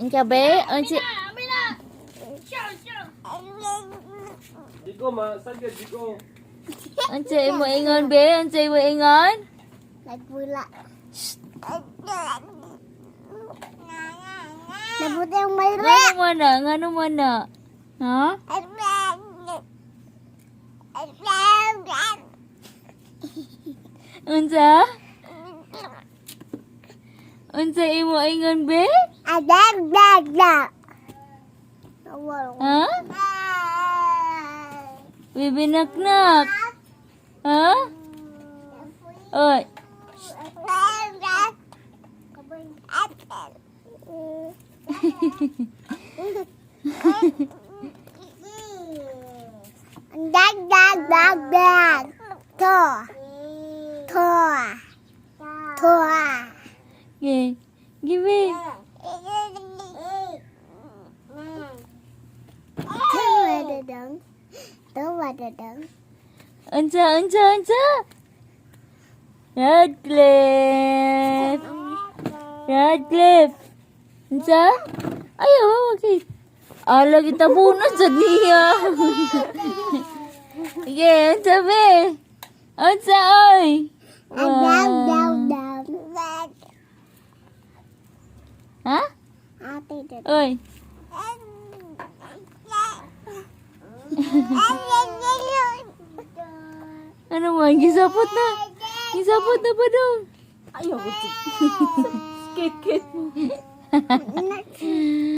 Engka be, unsi. Jiko ma, sagad jiko. Unsi mo ingon be, unsi mo ingon. Nagpula. Nabuti ang mayroon. Ngano mo na? Ha? Unsa? Unsa imo ingon be? Adag. Ha? Bibinaknak. Ha? Oy. Dag. To. Okay. Give it. Tuwadadang. Unsa? Radcliffe. Unsa? Ayo, okay. Ala kita bunot sa niya. Okay, unsa be? Unsa oy? Adag. Ha? Ate dad. Oy. Ano man, gisapot na. Gisapot na pa dong. Ayaw, kit.